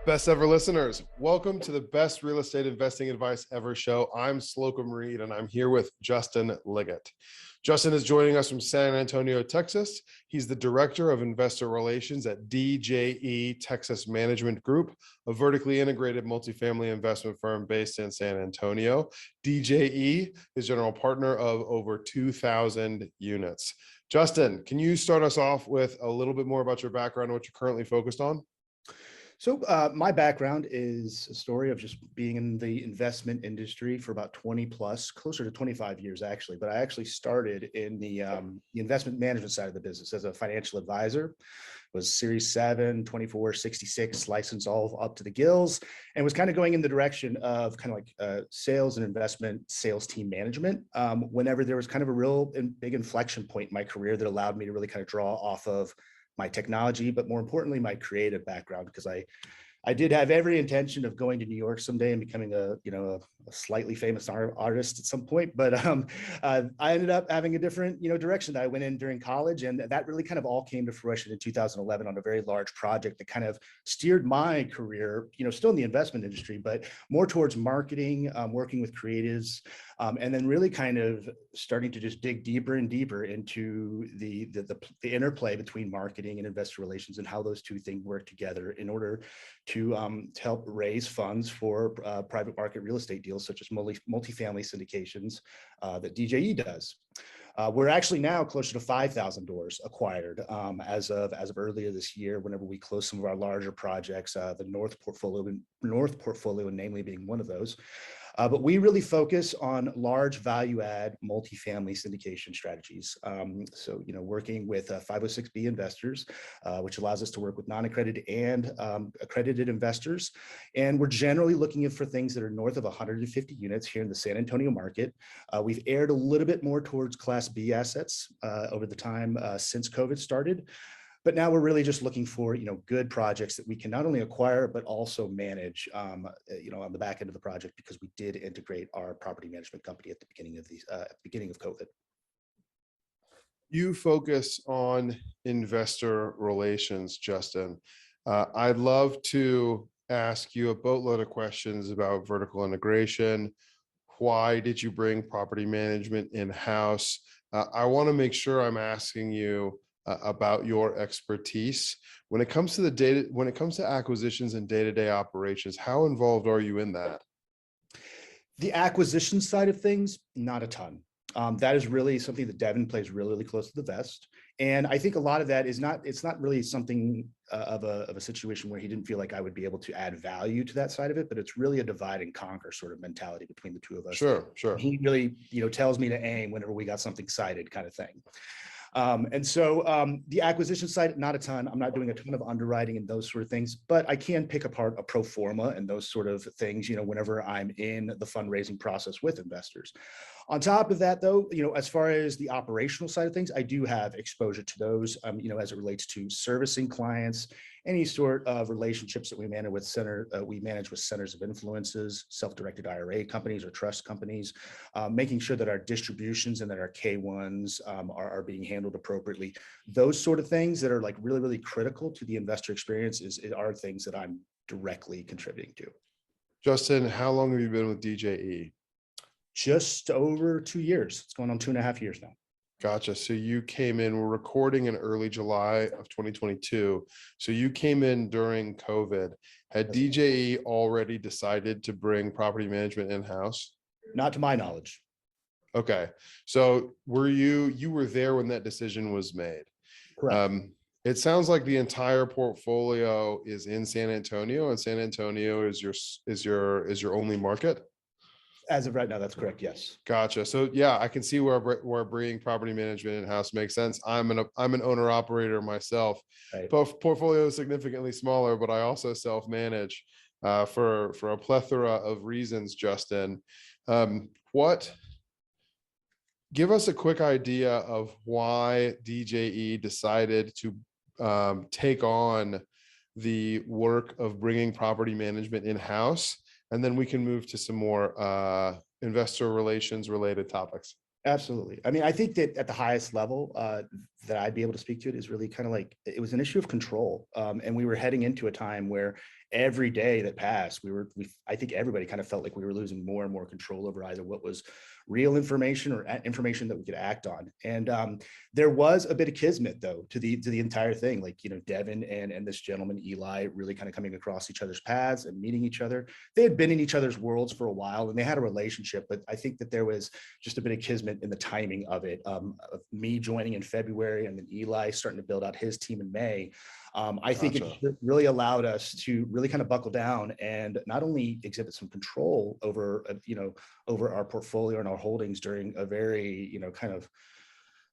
Best ever listeners, welcome to the best real estate investing advice ever show. I'm Slocum Reed and I'm here with Justin Liggitt. Justin is joining us from San Antonio, Texas. He's the Director of Investor Relations at DJE Texas Management Group, a vertically integrated multifamily investment firm based in San Antonio. DJE is general partner of over 2,000 units. Justin, can you start us off with a little bit more about your background and what you're currently focused on? So my background is a story of just being in the investment industry for about 20 plus, closer to 25 years actually. But I actually started in the investment management side of the business as a financial advisor. Was Series 7, 24, 66, licensed all up to the gills, and was kind of going in the direction of kind of like sales and investment sales team management. Whenever there was kind of a real big inflection point in my career that allowed me to really kind of draw off of my technology, but more importantly, my creative background, because I did have every intention of going to New York someday and becoming a slightly famous artist at some point. But I ended up having a different direction that I went in during college, and that really kind of all came to fruition in 2011 on a very large project that kind of steered my career, still in the investment industry, but more towards marketing, working with creatives, and then really kind of starting to just dig deeper and deeper into the interplay between marketing and investor relations and how those two things work together in order to help raise funds for private market real estate deals such as multifamily syndications that DJE does. We're actually now closer to 5,000 doors acquired as of earlier this year. Whenever we close some of our larger projects, the North portfolio, namely being one of those. But we really focus on large value add multifamily syndication strategies. So, working with 506B investors, which allows us to work with non-accredited and accredited investors. And we're generally looking for things that are north of 150 units here in the San Antonio market. We've aired a little bit more towards Class B assets over the time since COVID started. But now we're really just looking for, good projects that we can not only acquire, but also manage, on the back end of the project, because we did integrate our property management company at the beginning of COVID. You focus on investor relations, Justin. I'd love to ask you a boatload of questions about vertical integration. Why did you bring property management in-house? I want to make sure I'm asking you about your expertise when it comes to acquisitions and day-to-day operations. How involved are you in that? The acquisition side of things, not a ton. That is really something that Devin plays really, really close to the vest. And I think a lot of that is it's not really something of a situation where he didn't feel like I would be able to add value to that side of it, but it's really a divide and conquer sort of mentality between the two of us. Sure. He really, tells me to aim whenever we got something sighted, kind of thing. And so the acquisition side, not a ton. I'm not doing a ton of underwriting and those sort of things, but I can pick apart a pro forma and those sort of things, whenever I'm in the fundraising process with investors. On top of that, though, as far as the operational side of things, I do have exposure to those, as it relates to servicing clients, any sort of relationships that we manage with centers of influences, self-directed IRA companies or trust companies, making sure that our distributions and that our K1s are being handled appropriately. Those sort of things that are like really, really critical to the investor experience are things that I'm directly contributing to. Justin, how long have you been with DJE? Just over 2 years. It's going on 2.5 years now. Gotcha. So you came in, we're recording in early July of 2022. So you came in during COVID. Had DJE already decided to bring property management in-house? Not to my knowledge. Okay. So you were there when that decision was made? Correct. It sounds like the entire portfolio is in San Antonio, and San Antonio is your only market? As of right now, that's correct. Yes. Gotcha. So yeah, I can see where bringing property management in-house makes sense. I'm an owner operator myself. Right. Both portfolio is significantly smaller, but I also self-manage for a plethora of reasons. Justin, give us a quick idea of why DJE decided to take on the work of bringing property management in-house, and then we can move to some more investor relations related topics. Absolutely. I mean, I think that at the highest level, that I'd be able to speak to it is really kind of like, it was an issue of control. And we were heading into a time where every day that passed, I think everybody kind of felt like we were losing more and more control over either what was real information or information that we could act on. And there was a bit of kismet though to the entire thing. Like, Devin and this gentleman, Eli, really kind of coming across each other's paths and meeting each other. They had been in each other's worlds for a while and they had a relationship, but I think that there was just a bit of kismet in the timing of it. Of me joining in February and then Eli starting to build out his team in May. I think it really allowed us to really kind of buckle down and not only exhibit some control over, over our portfolio and our holdings during a very, kind of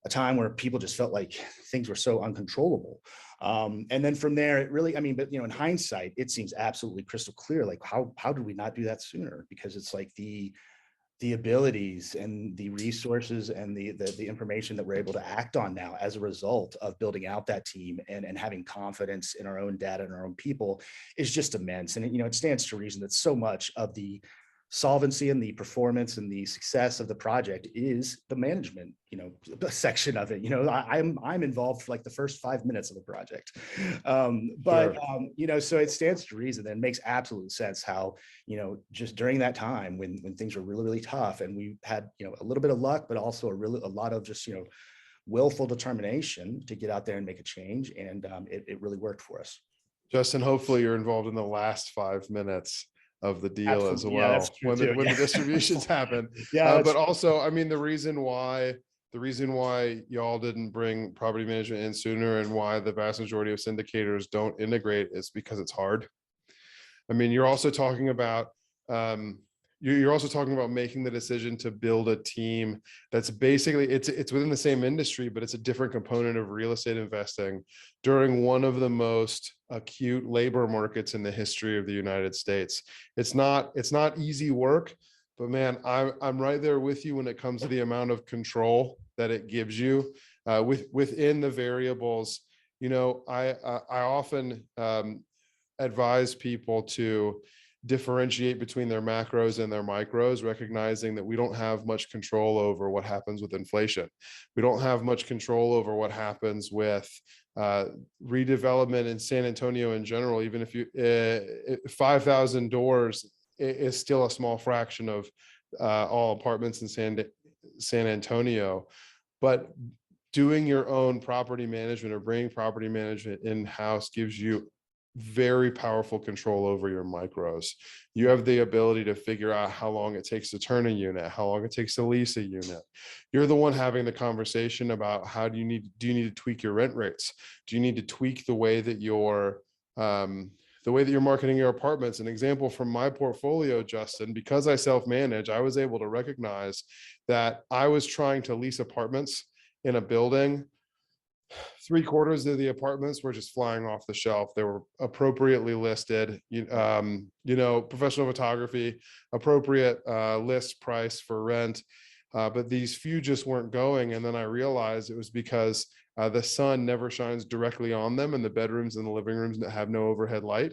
a time where people just felt like things were so uncontrollable. And then from there, it really, but in hindsight, it seems absolutely crystal clear. Like how did we not do that sooner? Because it's like the abilities and the resources and the information that we're able to act on now as a result of building out that team and having confidence in our own data and our own people is just immense. And it stands to reason that so much of the solvency and the performance and the success of the project is the management, section of it. I'm involved for like the first 5 minutes of the project. So it stands to reason and makes absolute sense how, just during that time when things were really, really tough and we had, a little bit of luck, but also a lot of just, willful determination to get out there and make a change. And it really worked for us. Justin, hopefully you're involved in the last 5 minutes of the deal as well. Yeah, that's true when the distributions happen. But also, the reason why y'all didn't bring property management in sooner and why the vast majority of syndicators don't integrate is because it's hard. You're also talking about making the decision to build a team that's basically it's within the same industry, but it's a different component of real estate investing during one of the most acute labor markets in the history of the United States. It's not easy work, but man, I'm right there with you when it comes to the amount of control that it gives you within the variables. I often advise people to differentiate between their macros and their micros, recognizing that we don't have much control over what happens with inflation. We don't have much control over what happens with redevelopment in San Antonio in general. Even if you 5,000 doors is still a small fraction of all apartments in San Antonio, but doing your own property management or bringing property management in-house gives you very powerful control over your micros. You have the ability to figure out how long it takes to turn a unit, how long it takes to lease a unit. You're the one having the conversation about how do you need to tweak your rent rates? Do you need to tweak the way that you're marketing your apartments? An example from my portfolio, Justin, because I self-manage, I was able to recognize that I was trying to lease apartments in a building. 3/4 of the apartments were just flying off the shelf. They were appropriately listed, professional photography, appropriate list price for rent. But these few just weren't going. And then I realized it was because the sun never shines directly on them in the bedrooms and the living rooms that have no overhead light.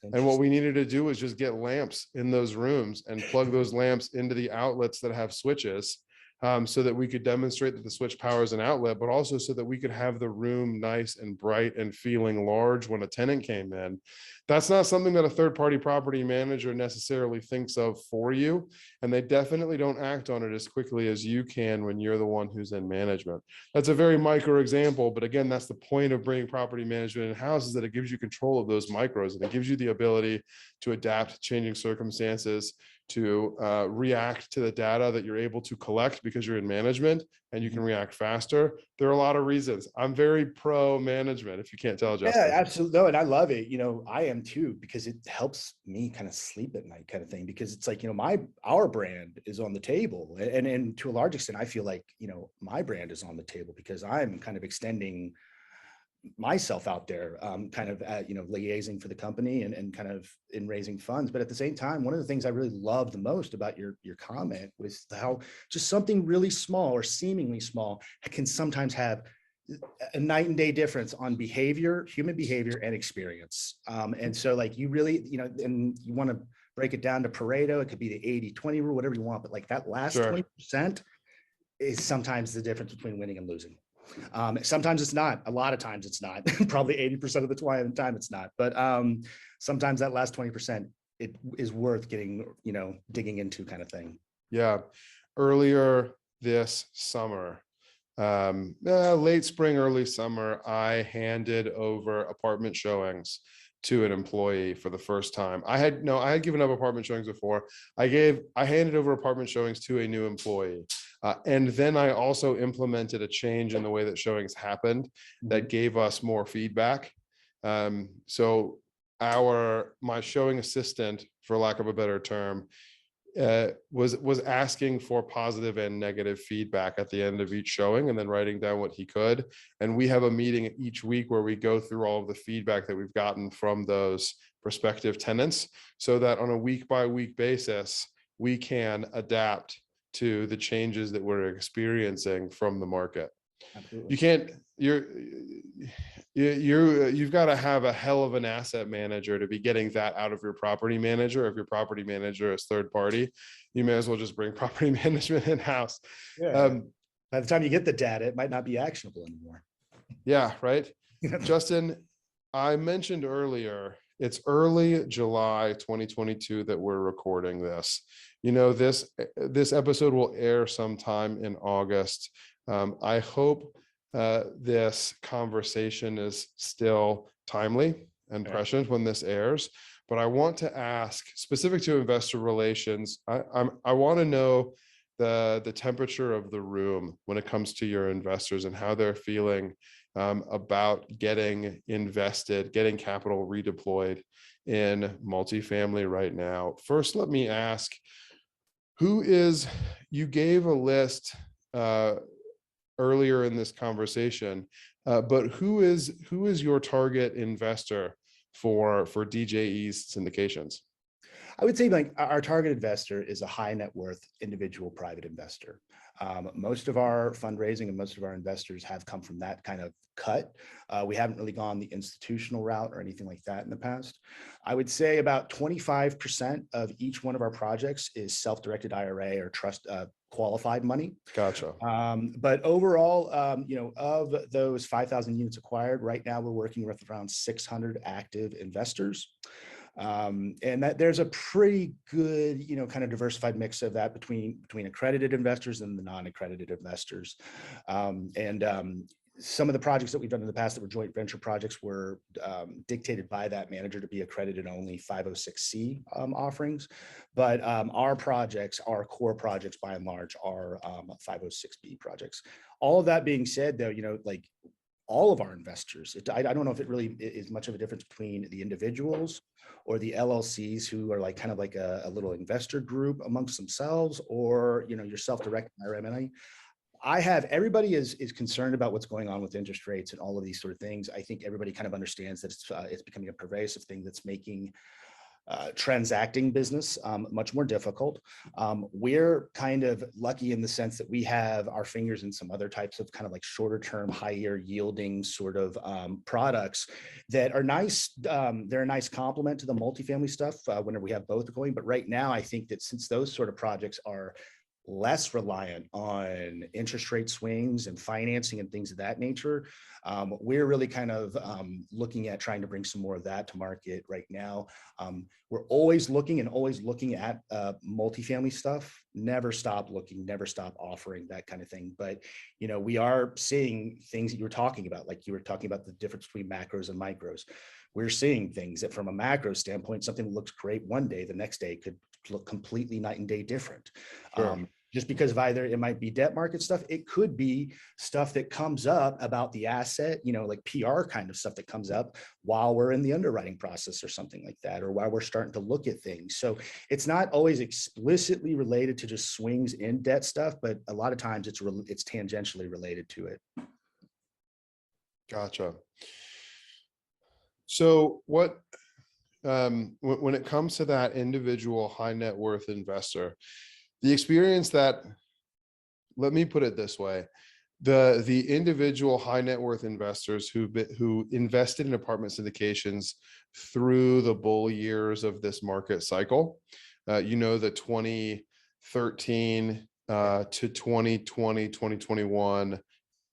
And what we needed to do was just get lamps in those rooms and plug those lamps into the outlets that have switches. So that we could demonstrate that the switch powers an outlet, but also so that we could have the room nice and bright and feeling large when a tenant came in. That's not something that a third-party property manager necessarily thinks of for you, and they definitely don't act on it as quickly as you can when you're the one who's in management. That's a very micro example, but again, that's the point of bringing property management in-house, is that it gives you control of those micros, and it gives you the ability to adapt to changing circumstances, to react to the data that you're able to collect because you're in management and you can react faster. There are a lot of reasons. I'm very pro management, if you can't tell, Justin. Yeah, absolutely. No, and I love it. I am too, because it helps me kind of sleep at night kind of thing, because it's like, our brand is on the table. And to a large extent, I feel like, my brand is on the table because I'm kind of extending myself out there, kind of liaising for the company and kind of in raising funds. But at the same time, one of the things I really love the most about your comment was how just something really small or seemingly small can sometimes have a night and day difference on behavior, human behavior and experience. And so like you really, and you want to break it down to Pareto, it could be the 80-20 rule, whatever you want, but like that last 20% is sometimes the difference between winning and losing. Sometimes it's not. A lot of times it's not. Probably 80% of the time it's not. But sometimes that last 20%, it is worth getting, digging into kind of thing. Yeah. Earlier this summer, late spring, early summer, I handed over apartment showings to an employee for the first time. I had given up apartment showings before. I handed over apartment showings to a new employee. And then I also implemented a change in the way that showings happened that gave us more feedback. So my showing assistant, for lack of a better term, was asking for positive and negative feedback at the end of each showing and then writing down what he could. And we have a meeting each week where we go through all of the feedback that we've gotten from those prospective tenants, so that on a week by week basis, we can adapt to the changes that we're experiencing from the market. Absolutely. You can't, you've got to have a hell of an asset manager to be getting that out of your property manager. If your property manager is third party, you may as well just bring property management in-house. Yeah. By the time you get the data, it might not be actionable anymore. Yeah, right. Justin, I mentioned earlier, it's early July 2022 that we're recording this. This episode will air sometime in August. I hope this conversation is still timely and prescient when this airs, but I want to ask, specific to investor relations, I want to know the temperature of the room when it comes to your investors and how they're feeling about getting invested, getting capital redeployed in multifamily right now. First, let me ask, you gave a list earlier in this conversation, but who is your target investor for DJE's syndications? I would say like our target investor is a high net worth individual private investor. Most of our fundraising and most of our investors have come from that kind of cut. We haven't really gone the institutional route or anything like that in the past. I would say about 25% of each one of our projects is self-directed IRA or trust qualified money. Gotcha. But overall, of those 5,000 units acquired, right now we're working with around 600 active investors. And that there's a pretty good, kind of diversified mix of that between accredited investors and the non-accredited investors. Some of the projects that we've done in the past that were joint venture projects were dictated by that manager to be accredited only 506C offerings. But our projects, our core projects by and large are 506B projects. All of that being said, though, like all of our investors, I don't know if it really is much of a difference between the individuals or the LLCs who are like kind of like a little investor group amongst themselves, or your self-directed IRA. Everybody is concerned about what's going on with interest rates and all of these sort of things. I think everybody kind of understands that it's becoming a pervasive thing that's making transacting business much more difficult. We're kind of lucky in the sense that we have our fingers in some other types of kind of like shorter term, higher yielding sort of products that are nice. They're a nice complement to the multifamily stuff whenever we have both going. But right now, I think that since those sort of projects are less reliant on interest rate swings and financing and things of that nature, we're really kind of looking at trying to bring some more of that to market right now. We're always looking at multifamily stuff. Never stop looking, never stop offering that kind of thing. But we are seeing things that you were talking about, like you were talking about the difference between macros and micros. We're seeing things that from a macro standpoint, something that looks great one day, the next day could look completely night and day different. Sure. Just because of either it might be debt market stuff, it could be stuff that comes up about the asset, like PR kind of stuff that comes up while we're in the underwriting process or something like that, or while we're starting to look at things. So it's not always explicitly related to just swings in debt stuff, but a lot of times it's tangentially related to it. Gotcha. So when it comes to that individual high net worth investor, the experience that, let me put it this way, the individual high net worth investors who invested in apartment syndications through the bull years of this market cycle, the 2013 to 2020, 2021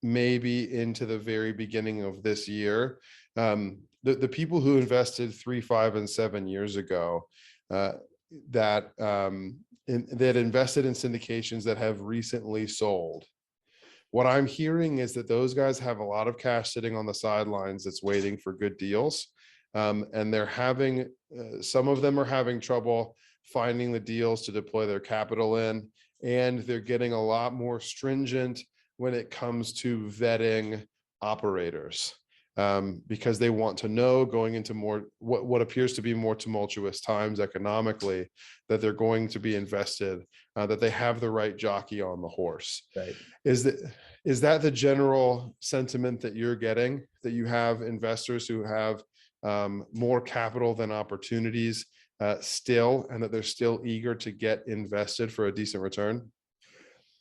maybe into the very beginning of this year, the people who invested 3, 5, and 7 years ago, that invested in syndications that have recently sold. What I'm hearing is that those guys have a lot of cash sitting on the sidelines that's waiting for good deals. And they're having, some of them are having trouble finding the deals to deploy their capital in, and they're getting a lot more stringent when it comes to vetting operators, because they want to know, going into more what appears to be more tumultuous times economically, that they're going to be invested, that they have the right jockey on the horse. Right. Is that the general sentiment that you're getting, that you have investors who have more capital than opportunities still, and that they're still eager to get invested for a decent return?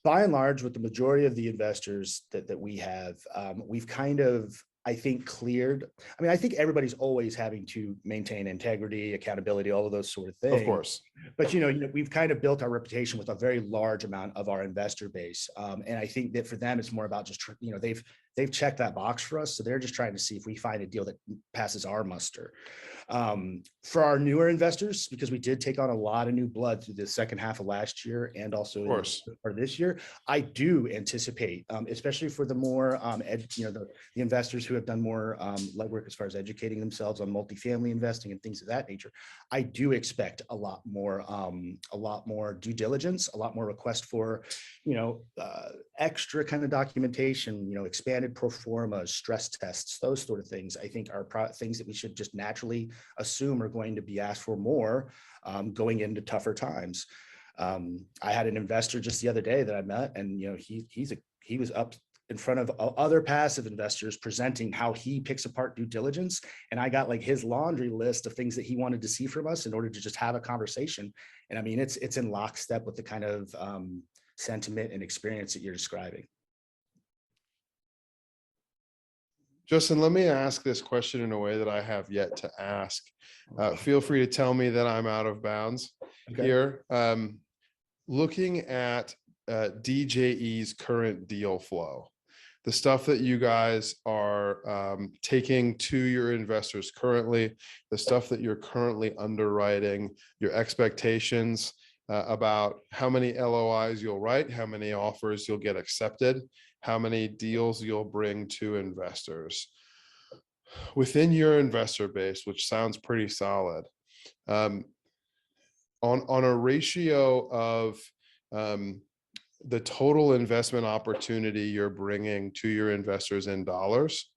By and large, with the majority of the investors that we have, we've kind of, I think, cleared. I mean, I think everybody's always having to maintain integrity, accountability, all of those sort of things. Of course. But, we've kind of built our reputation with a very large amount of our investor base. And I think that for them, it's more about just, they've checked that box for us. So they're just trying to see if we find a deal that passes our muster. For our newer investors, because we did take on a lot of new blood through the second half of last year and also for this year, I do anticipate, especially for the more the investors who have done more legwork as far as educating themselves on multifamily investing and things of that nature, I do expect a lot more due diligence, a lot more request for extra kind of documentation, expanded pro formas, stress tests, those sort of things. I think are things that we should just naturally assume are going to be asked for more going into tougher times. I had an investor just the other day that I met, and he was up in front of other passive investors presenting how he picks apart due diligence, and I got like his laundry list of things that he wanted to see from us in order to just have a conversation. And I mean, it's in lockstep with the kind of sentiment and experience that you're describing. Justin, let me ask this question in a way that I have yet to ask. Feel free to tell me that I'm out of bounds here. Looking at DJE's current deal flow, the stuff that you guys are taking to your investors currently, the stuff that you're currently underwriting, your expectations about how many LOIs you'll write, how many offers you'll get accepted, how many deals you'll bring to investors. Within your investor base, which sounds pretty solid, on a ratio of the total investment opportunity you're bringing to your investors in dollars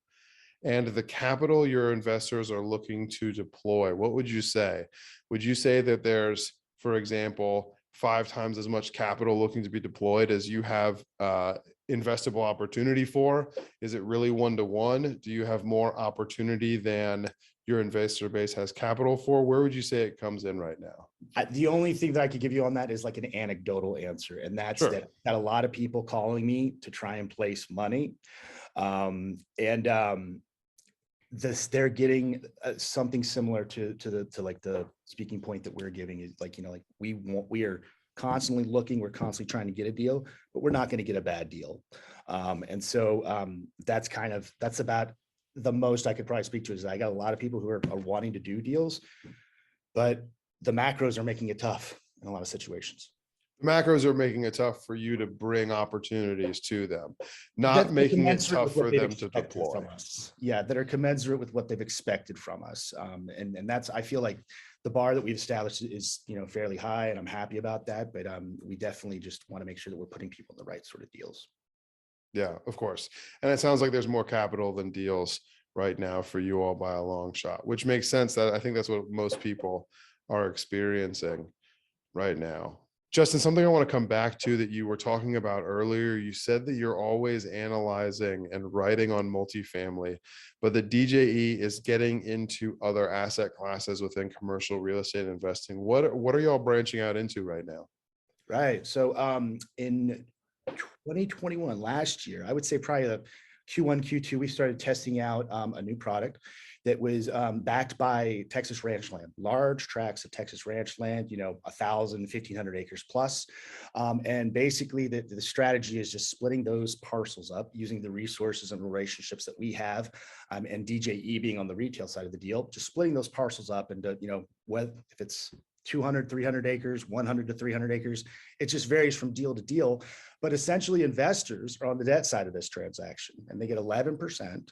and the capital your investors are looking to deploy, what would you say? Would you say that there's, for example, 5 times as much capital looking to be deployed as you have investable opportunity for? Is it really 1-to-1? Do you have more opportunity than your investor base has capital for? Where would you say it comes in right now? The only thing that I could give you on that is like an anecdotal answer. And that's that a lot of people calling me to try and place money. They're getting something similar to like the speaking point that we're giving is like, like we are constantly looking, we're constantly trying to get a deal, but we're not going to get a bad deal. That's about the most I could probably speak to. Is I got a lot of people who are wanting to do deals, but the macros are making it tough in a lot of situations. Macros are making it tough for you to bring opportunities to them, not making it tough for them to deploy. Yeah, that are commensurate with what they've expected from us. And that's, I feel like the bar that we've established is, fairly high, and I'm happy about that. But we definitely just want to make sure that we're putting people in the right sort of deals. Yeah, of course. And it sounds like there's more capital than deals right now for you all by a long shot, which makes sense. That I think that's what most people are experiencing right now. Justin, something I want to come back to that you were talking about earlier, you said that you're always analyzing and writing on multifamily, but the DJE is getting into other asset classes within commercial real estate investing. What are y'all branching out into right now? Right. So in 2021, last year, I would say probably the Q1, Q2, we started testing out a new product that was backed by Texas ranch land, large tracts of Texas ranch land, 1,000, 1,500 acres plus. And basically the strategy is just splitting those parcels up using the resources and relationships that we have, and DJE being on the retail side of the deal, just splitting those parcels up into, if it's 200, 300 acres, 100 to 300 acres. It just varies from deal to deal. But essentially, investors are on the debt side of this transaction, and they get 11%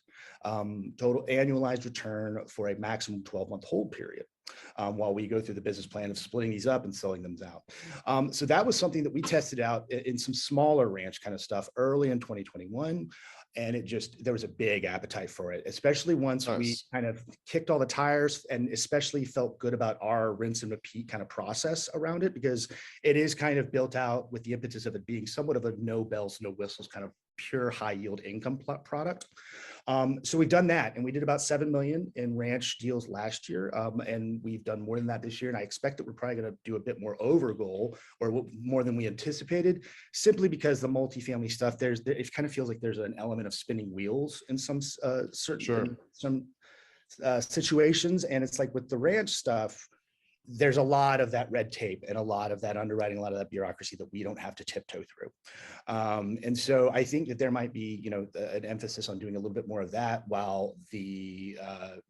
total annualized return for a maximum 12-month hold period, while we go through the business plan of splitting these up and selling them out. So that was something that we tested out in some smaller ranch kind of stuff early in 2021. And there was a big appetite for it, especially once we kind of kicked all the tires and especially felt good about our rinse and repeat kind of process around it, because it is kind of built out with the impetus of it being somewhat of a no bells, no whistles kind of pure high yield income product. So we've done that, and we did about 7 million in ranch deals last year. And we've done more than that this year. And I expect that we're probably going to do a bit more over goal, or more than we anticipated, simply because the multifamily stuff, it kind of feels like there's an element of spinning wheels in some situations. And it's like with the ranch stuff, there's a lot of that red tape and a lot of that underwriting, a lot of that bureaucracy that we don't have to tiptoe through. And so I think that there might be, an emphasis on doing a little bit more of that, while the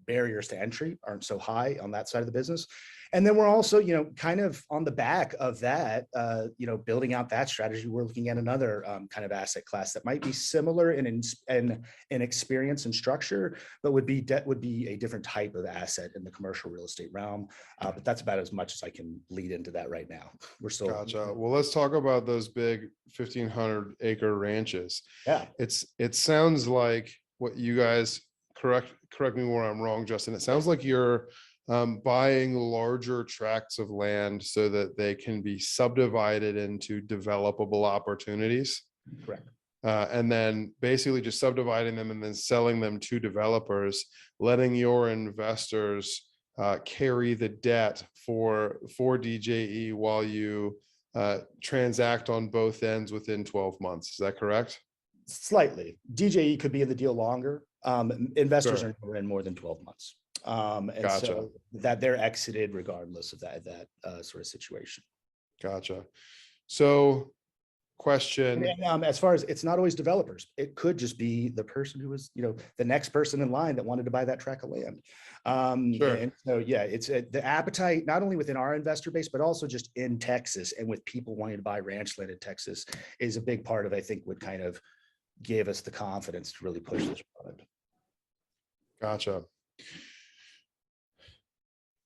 barriers to entry aren't so high on that side of the business. And then we're also, kind of on the back of that, building out that strategy, we're looking at another kind of asset class that might be similar in experience and structure, but would be a different type of asset in the commercial real estate realm. But that's about as much as I can lead into that right now. We're still Gotcha. Well, let's talk about those big 1,500 acre ranches. Yeah. It sounds like what you guys, correct me where I'm wrong, Justin. It sounds like you're buying larger tracts of land so that they can be subdivided into developable opportunities. Correct. And then basically just subdividing them and then selling them to developers, letting your investors carry the debt for DJE while you transact on both ends within 12 months. Is that correct? Slightly. DJE could be in the deal longer. Investors Sure. are in more than 12 months. And Gotcha. so that they're exited regardless of that sort of situation. Gotcha. So question. And, as far as, it's not always developers, it could just be the person who was, the next person in line that wanted to buy that tract of land. Sure. And so, yeah, it's the appetite, not only within our investor base, but also just in Texas, and with people wanting to buy ranch land in Texas, is a big part of, I think, would kind of give us the confidence to really push this product. Gotcha.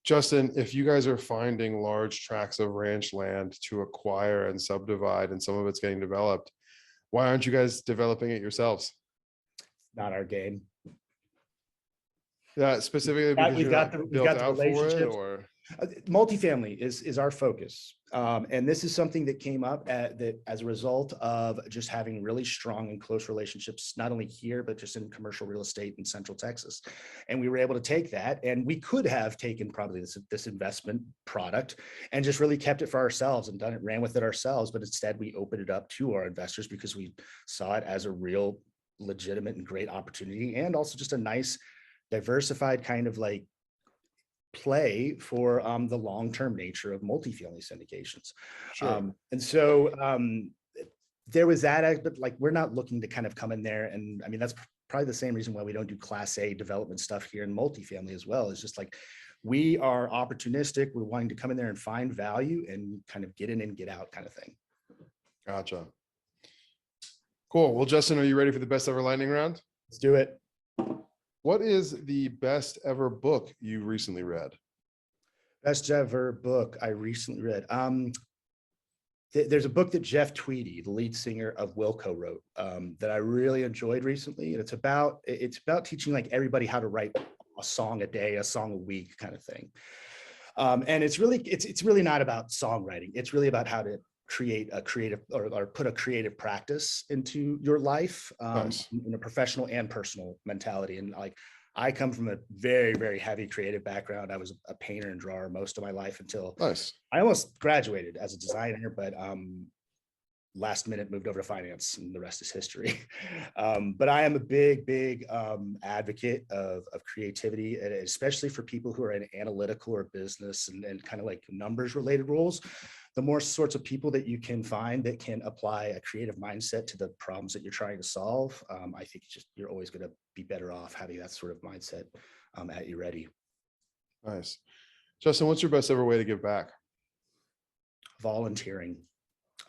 Justin, if you guys are finding large tracts of ranch land to acquire and subdivide, and some of it's getting developed, why aren't you guys developing it yourselves? Not our game. Yeah, specifically because We've got the relationships. or Multifamily is our focus. And this is something that came up that as a result of just having really strong and close relationships, not only here, but just in commercial real estate in Central Texas. And we were able to take that, and we could have taken probably this investment product and just really kept it for ourselves and ran with it ourselves. But instead we opened it up to our investors because we saw it as a real legitimate and great opportunity, and also just a nice diversified kind of like play for the long-term nature of multifamily syndications. sure. And so there was that, but like, we're not looking to kind of come in there. And I mean, that's probably the same reason why we don't do Class A development stuff here in multifamily as well. It's just like, we are opportunistic. We're wanting to come in there and find value and kind of get in and get out kind of thing. Gotcha. Cool. Well, Justin, are you ready for the best ever lightning round? Let's do it. What is the best ever book you recently read? Best ever book I recently read. There's a book that Jeff Tweedy, the lead singer of Wilco, wrote that I really enjoyed recently. And it's about teaching like everybody how to write a song a day, a song a week kind of thing. And it's really not about songwriting. It's really about how to create a creative or put a creative practice into your life, Nice. in a professional and personal mentality. And like, I come from a very, very heavy creative background. I was a painter and drawer most of my life until Nice. I almost graduated as a designer, but last minute moved over to finance, and the rest is history. But I am a big advocate of creativity, and especially for people who are in analytical or business and kind of like numbers related roles. The more sorts of people that you can find that can apply a creative mindset to the problems that you're trying to solve, I think you're always going to be better off having that sort of mindset at you ready. Nice. Justin, what's your best ever way to give back? Volunteering.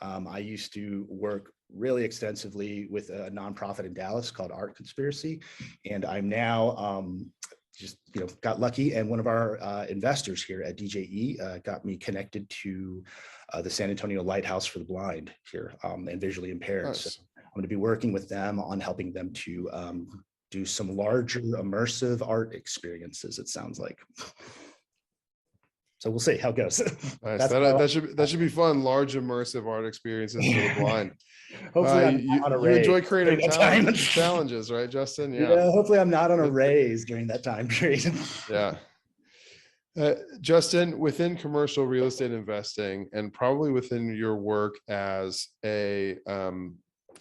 I used to work really extensively with a nonprofit in Dallas called Art Conspiracy, and I'm now just got lucky, and one of our investors here at DJE got me connected to the San Antonio Lighthouse for the Blind here and visually impaired. Nice. So I'm going to be working with them on helping them to do some larger immersive art experiences, it sounds like. So we'll see how it goes. Nice. That should be fun. Large immersive art experiences for the blind. Hopefully you enjoy creating challenges, right, Justin? Yeah. Hopefully I'm not on a raise during that time period. Yeah. Justin, within commercial real estate investing, and probably within your work as in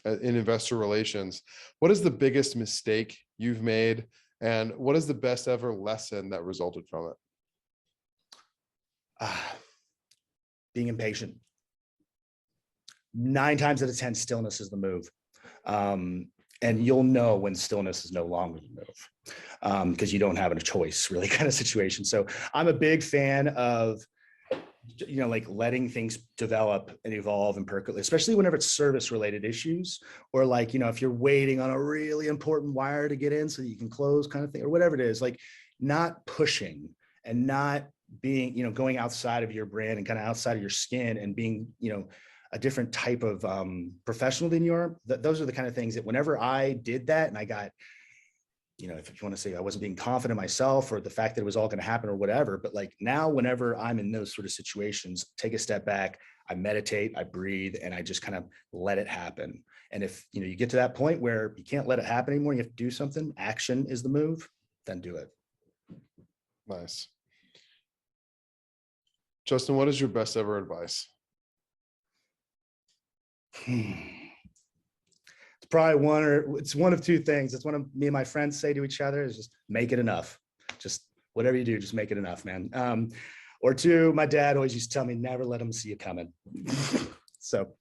investor relations, what is the biggest mistake you've made, and what is the best ever lesson that resulted from it? Being impatient. 9 times out of 10, stillness is the move. And you'll know when stillness is no longer the move, because you don't have a choice, really, kind of situation. So I'm a big fan of, like letting things develop and evolve and percolate, especially whenever it's service related issues, or like, if you're waiting on a really important wire to get in so you can close kind of thing, or whatever it is, like not pushing and not being, going outside of your brand and kind of outside of your skin and being, a different type of professional than you are. Those are the kind of things that whenever I did that and I got, if you want to say I wasn't being confident in myself or the fact that it was all going to happen or whatever, but like now, whenever I'm in those sort of situations, take a step back, I meditate, I breathe, and I just kind of let it happen. And if, you get to that point where you can't let it happen anymore, you have to do something, action is the move, then do it. Nice. Justin, what is your best ever advice? It's probably it's one of two things. It's one of me and my friends say to each other is just make it enough. Just whatever you do, just make it enough, man. Or two, my dad always used to tell me, never let them see you coming. So,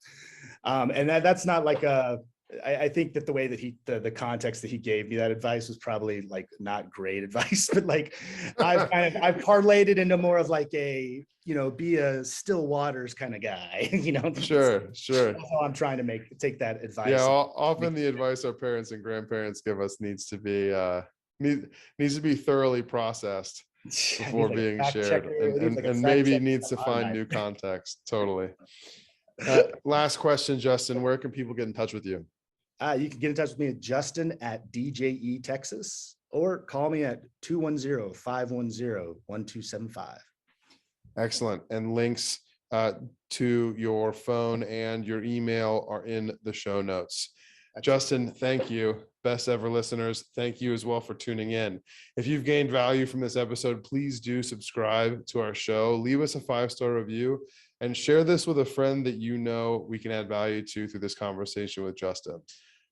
and that's not like I think that the way that the context that he gave me that advice was probably like not great advice, but like I've parlayed it into more of like a, be a still waters kind of guy, Sure. That's how I'm trying to take that advice. Yeah. Often the advice our parents and grandparents give us needs to be thoroughly processed before being shared, and maybe needs to find new context. Totally. Last question, Justin, where can people get in touch with you? You can get in touch with me at Justin at DJE Texas, or call me at 210-510-1275. Excellent. And links to your phone and your email are in the show notes. Justin, thank you. Best ever listeners, thank you as well for tuning in. If you've gained value from this episode, please do subscribe to our show, leave us a 5-star review, and share this with a friend that we can add value to through this conversation with Justin.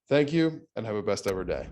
Thank you, and have a best ever day.